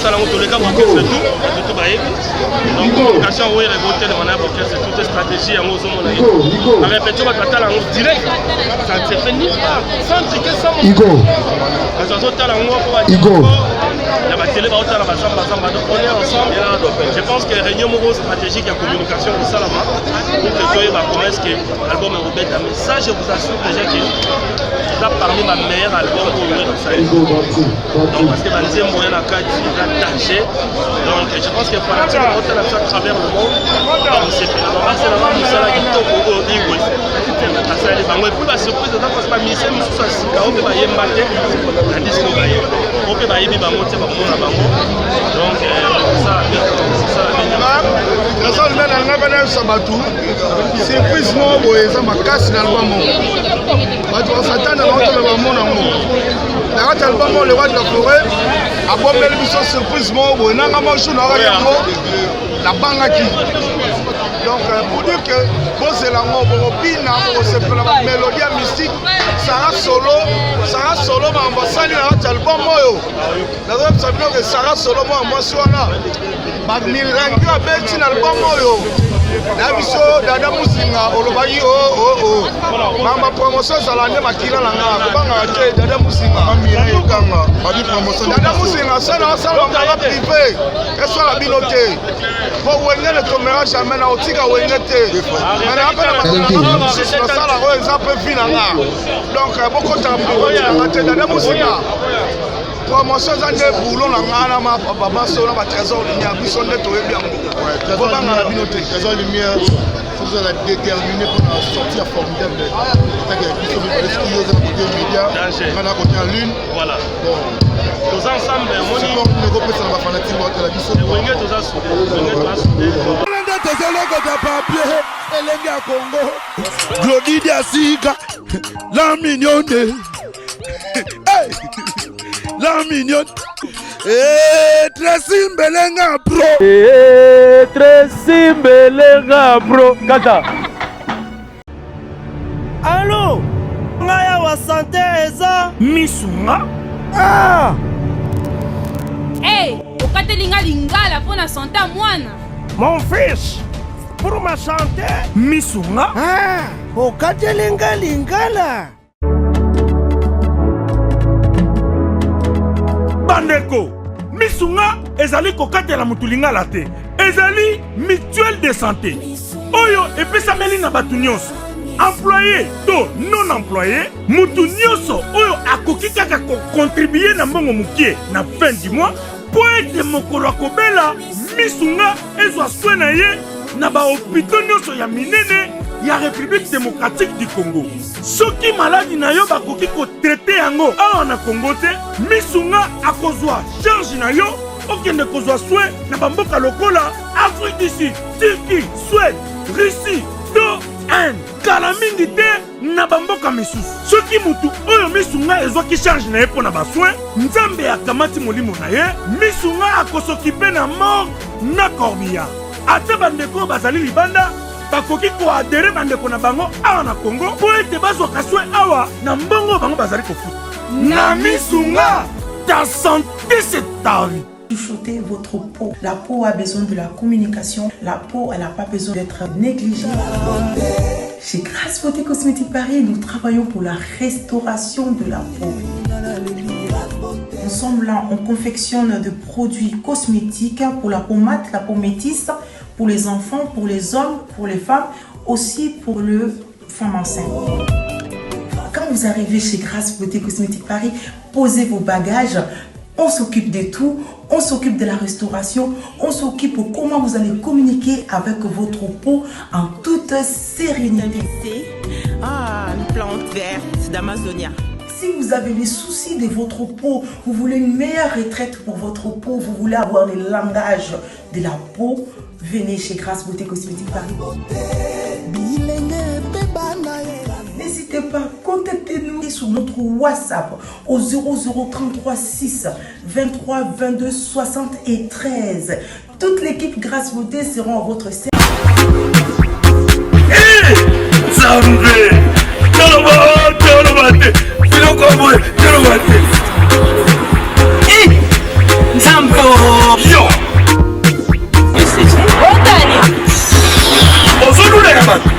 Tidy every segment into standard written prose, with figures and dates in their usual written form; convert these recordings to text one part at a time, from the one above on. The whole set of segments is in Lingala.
tala on les cas orchestre tout bayebi donc communication oui révolter de manière orchestre toute stratégie en ozo mona la répétition va tala on direct ça ne se fait ni pas sans que ça Igo ça tala on pour Igo la batterie va tala ba samba donc on est ensemble je pense que réunion moro stratégique en communication au salama pour que soyez ma promesse que album Robert mais ça je vous assure déjà que ça parmi ma meilleure album pour ouvrir dans ça donc parce que Banzé moyen la carte danger donc je pense que Fanatique va monter à travers le monde donc c'est vraiment ça la guitare au Igwe ça les bango et puis la surprise ça passe pas mission ça on peut pas y embarquer la disco on peut pas y vivre monter ba mona bango donc ça la salle là na bana sabatu surprise mo boye ça makasi na album mo bato basatana ba mona mo na kati album le roi de la forêt a bombeli biso surprise mo boye nanga mo chou na yango la bangaki donc pour dire que c'est la bobina c'est pour la mélodie mystique Sarah Solo ma ambassadeur na kati album moyo na zo sabino que Sarah Solo mo mwasi wana ba mirangi abeti na album moyo na biso dada musinga olobaki mama promotion salane makila langa kubanga te dada musinga mamira yokanga badi promotion dada musinga sana sala ngala privé esala binote po wenge le tomera jamais na otika wenge te mais na apela sala ko exemple finanga donc beaucoup de temps dada musinga promotion za nde boulot na ngana ma baba solo ba trésor lumière biso nde toyebi yango ko banga na binote trésor lumière vous allez déterminer pour la sortie formidable c'est que biso parce qu'il y a des médias on a côté en lune voilà tous ensemble on est ne repose ça va fanatique de la biso wenge tous ensemble tozoloko ta papier elengi ya Congo Glodidi Asika la mignonne la mignonne Tracy Mbelenga bro Tracy Mbelenga bro kata allo ngaya wa santé eza misunga hey okatelinga lingala pona santé mwana mon fils pour ma santé misunga okatelinga lingala bandeko misunga ezali kokatela mutu lingala te ezali mutuelle de santé oyo epesameli na batu nyonso employé to non employé mutu nyonso oyo akoki kaka kocontribue na mbongo mukie na fin du mois po ete mokolo akobela misunga ezwa soin na ye na bahopito nyonso ya minene ya République démocratique du Congo. Soki maladi na yo bakoki kotraite yango awa na Congo te, misunga akozwa charge na yo okende kozwa soin na bamboka lokola Afrique du Sud, Turquie, Suède, Russie, to Inde. Kala mingi te na bamboka misusu. Soki mutu oyo misunga ezwaki charge na ye mpo na basoin, nzambe akamati molimo na ye, misunga akosokipe na mort na corbillard. Ate bandeko bazali libanda bakoki koadere bandeko na bango awa na Congo po ete bazwaka soin awa na mbongo bango bazali kofuta. Na misunga, ta santé c'est ta vie. Chouchouter votre peau. La peau a besoin de la communication. La peau, elle n'a pas besoin d'être négligée. Chez Grâce Beauté Cosmétique Paris, nous travaillons pour la restauration de la peau. Nous sommes là, on confectionne des produits cosmétiques pour la peau mate, la peau métisse, pour les enfants, pour les hommes, pour les femmes, aussi pour les femmes enceintes. Quand vous arrivez chez Grâce Beauté Cosmétique Paris, posez vos bagages. On s'occupe de tout, on s'occupe de la restauration, on s'occupe de comment vous allez communiquer avec votre peau en toute sérénité. Ah, une plante verte d'Amazonia. Si vous avez des soucis de votre peau, vous voulez une meilleure retraite pour votre peau, vous voulez avoir le langage de la peau, venez chez Grâce Beauté Cosmétique Paris. N'hésitez pas, contactez-nous sur notre WhatsApp au 0033 6 23 22 73. Toute l'équipe Grâce Beauté sera à votre service. Zambo. Yo. Ozolula ya bato.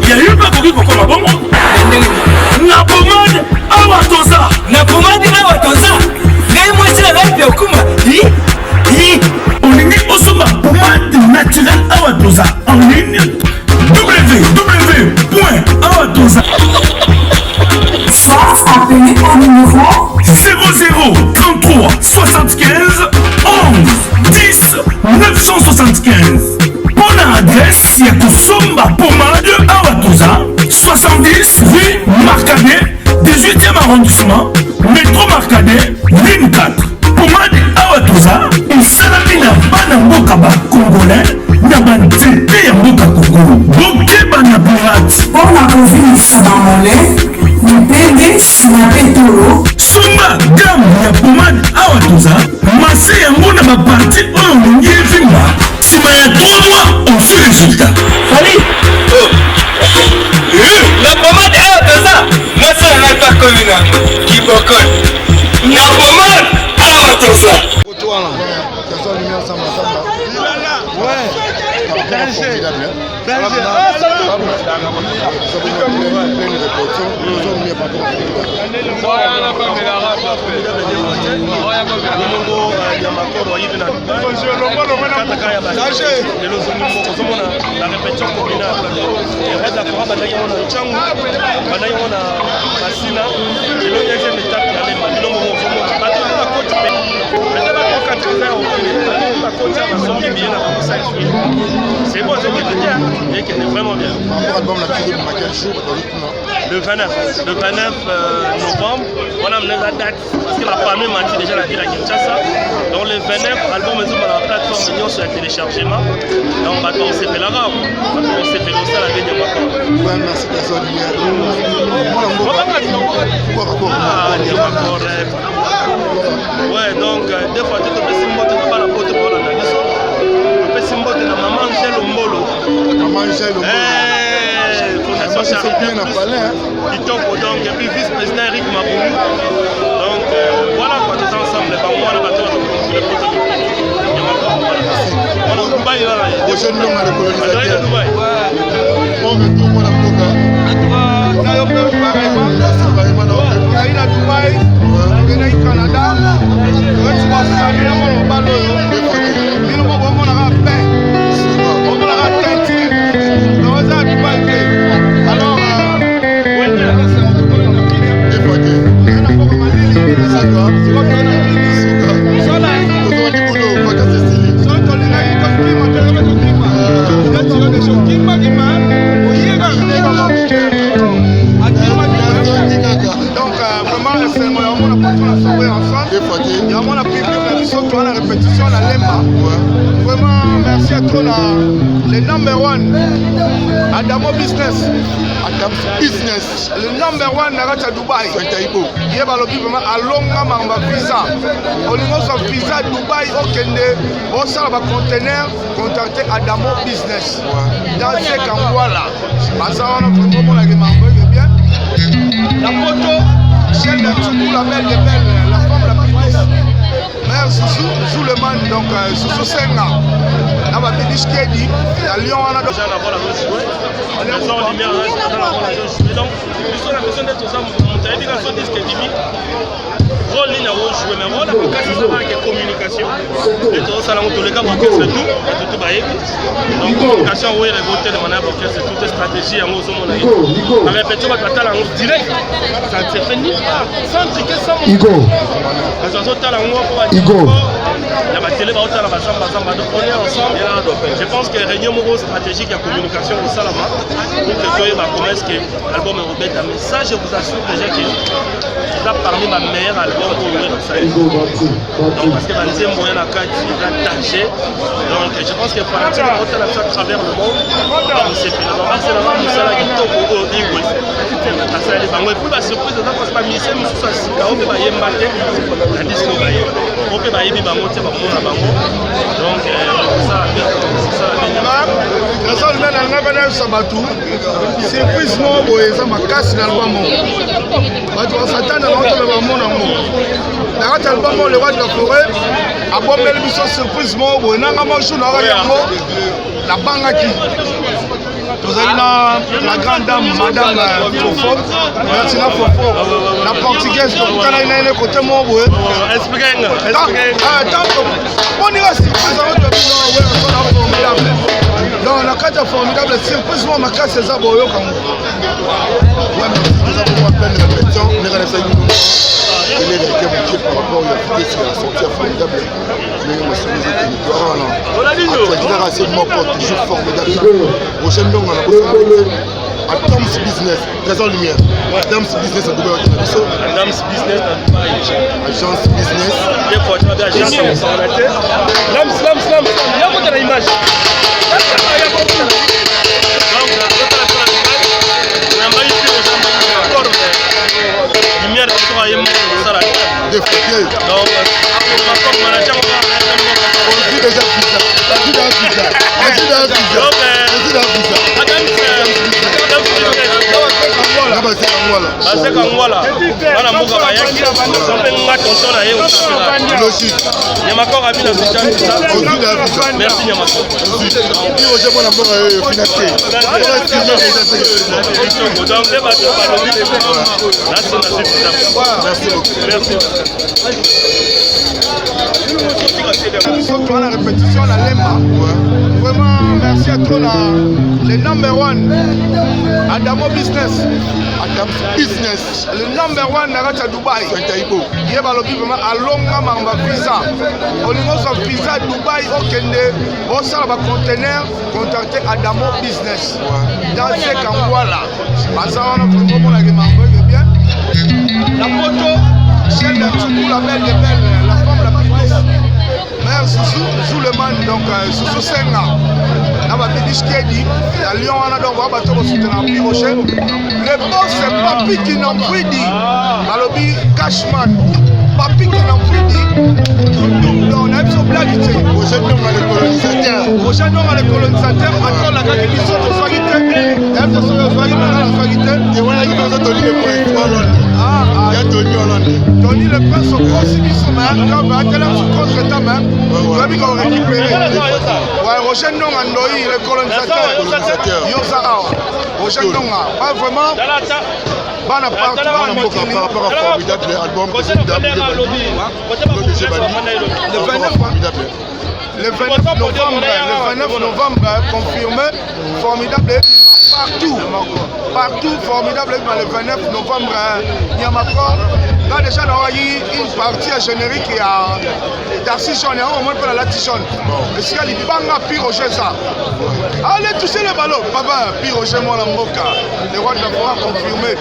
Ya yo pas koki kokoma bongo. Na pomade awa toza. Na pomade awa toza. Ngai mwasi na ngai okuma. Olingi osomba pomade naturelle awa toza. En ligne www.awatoza. Soit appelé au numéro 00 33 75 11 10 975. Bonne adresse, il y a Kosomba Pomade Awatoza, 70 rue Marcadet, 18e arrondissement, métro Marcadet, ligne 4. Pomade Awatoza, et Salamina Banambokaba congolais, Nabanzete Yamboka Congo, Bokeba Naburat. pour la province dans mon lait, le PD Sinapetolo. Sumba gamme ya pomade Awatoza, masse yango na baparti oyo olingi evimba. Sima ya 3 mois, on fait résultat. Allez. La pomade Awatoza. Moi ça n'a pas connu là. Qui bocole. La pomade Awatoza. C'est bon, c'est bien, et qu'elle est vraiment bien. Le 29 novembre, on a amené la date parce que la famille m'a dit déjà la ville à Kinshasa. Donc le 29, l'album est sur la plateforme sur le téléchargement. Donc on va commencer par l'arabe, on va commencer par le la dernière fois. Ouais, donc des fois tu te fais Simbo, tu n'as pas la pote pour la nagison. Tu fais Simbo, tu n'as maman Angèle Mbolo. Maman Angèle Mbolo. Fondation Charité Kitoko, donc, et puis vice-président Eric Maboulou. Donc voilà quoi, tous ensemble, les bambous, on a battu le pote de on a Dubaï là. Au jeune homme à la colonisation. Dubaï. Bon retour pour la Boga. Canada, vraiment merci à toi le number one Adamo Business. Le number one à Dubaï. Il y a vraiment à longa mamba visa. On a visa à Dubaï au Kende. On a un conteneur contacté Adamo Business. Dans ce camp là. Parce qu'on a vraiment la bien. La photo, celle de Tchoukou, la belle de belle, la femme la plus douce. Mère Soussou, Zouleman, donc Soussou Senga. Là, ma béniche qui est dit, la Lyon, on a déjà la voix la jouer. On a besoin de lumière, on a la voix la jouer. Donc, l'histoire a besoin d'être ensemble. On t'a dit dans son disque Dimi. Rôle ligne à jouer, mais rôle, la c'est ça avec communication. Et tout ça, tous les cas, pour c'est tout. Et tout va donc, communication, oui, les voter de manière pour c'est toute stratégie. En gros, on a dit. La répétition, on va traiter la route direct. Ça ne se fait ni pas. Sans ticket, sans Igo. Parce que on a la Igo. La télé va au-delà de la Zamba. Donc, on est ensemble. Je pense que réunion stratégique et communication au Salama. Pour que tu aies comment est-ce que l'album est rebête. Mais ça, je vous assure déjà que c'est parmi ma meilleure album pour ouvrir ça. Donc, parce que Banzé moyen à 4, il a tâché. Donc, je pense que Fanatique va au-delà de ça à travers le monde. Donc, c'est fait. Donc, c'est la même chose qui tombe au Igo. Et puis, la surprise, c'est parce que la mission, nous sommes assis. On peut pas y embarquer. La disque, on peut pas y embarquer. Donc, surprise non boye ça makasi na album bato basatana naotola bamona ngo nakati album le roi de la forêt abombeli biso surprise moko boye nanga mosu naoka yango nabangaki tozali na la grande dame madame Fofo Bertina Fofo na portugaise tokutana ina ine kote moko boye moninga surprise aoto bino weyasona formidable donc na kati ya formidable surprise moko makasi eza boyokango Il est vérité mon par rapport à la vitesse qui a sorti formidable. Mais on se toujours formidable. Prochaine donc on a besoin à Tom's Business, Trésor Lumière. Tom's Business à Dubaï. Tom's Business à Dubaï. Agence Business. Il faut être agence. Slam. Il y a beaucoup d'image. Lumière de toi et moi, ça là. Des fauteuils. Donc, on dit déjà pizza. Surtout à la répétition, la Lemba. Vraiment, merci à toi, le number one. Adamo Business. Le number one, Naracha Dubaï. Il y a vraiment à longa mamba visa. Au niveau de visa Dubaï, au Kende, au salon conteneur, contacter Adamo Business. Dans ce camp-là, bien. La moto, celle de Tchoukou, la belle de belle, la femme la plus douce. Mère Soussou le man, donc Soussou Senga. Là, ma petite Kedi, la Lyon, on a donc un bateau pour soutenir un plus rocher. Le boss, c'est Papi qui n'en prie dit. Malobi Cashman. Papi qui n'en prie dit. On a eu son blague. Prochain nom à les colonisateurs. Prochain nom à les colonisateurs. Attends, la émission de Soirité. Elle se serait Soirité, la Soirité. Et voilà, il va se donner les points. Il y a Tony Hollande. Tony le prince au possible sommaire. Donc, à quelle heure tu contre ta main? Tu as vu qu'on récupère. Ouais, Roger Nong Andoï, le colonisateur. Yosara. Roger Nong. Pas vraiment. Par rapport à formidable album, le 29 novembre, confirmé, formidable partout, formidable, le 29 novembre, il y a encore. Là déjà, on a eu une partie générique qui a Darcy John et on montre la Tichon. Et c'est qu'il y a Banga Piroché ça. Allez toucher le ballon, papa, Piroché moi la Moka. Le roi de la forêt confirmé.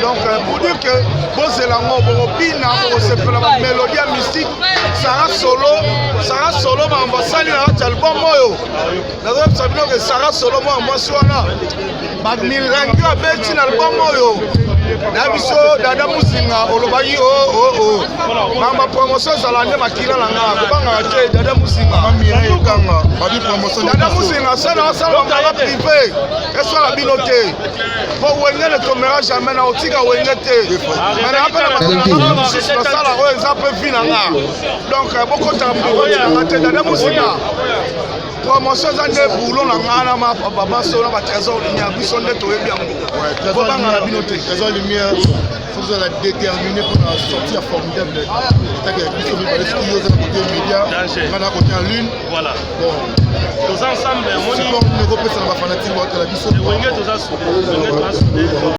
Donc pour dire que Bozelango, Borobina, c'est pour la mélodie mystique, Sarah Solo, mais on va saluer l'album Moyo. La deuxième saluer que Sarah Solo, moi, moi, Suana. Magmil Rengu a bêti l'album Moyo. Nabiso dada musinga olobayi mama promotion zalande makila langa kubanga ate dada musinga mamira yokanga babi promotion dada musinga sana sala ngala privé eso la bilote po wengene tomera jamais na otika wengete mana apela sala o exemple finanga donc beaucoup ta pour ate dada musinga promotion zande boulot na ngana ma baba solo ba trésor linya biso nde to yebi yango ko banga na binote trésor lumière vous allez déterminer pour la sortie formidable c'est que biso mi parler studio za côté média ngana côté en lune voilà bon tous ensemble on ne repose na ba fanatique wa la biso wenge tous ensemble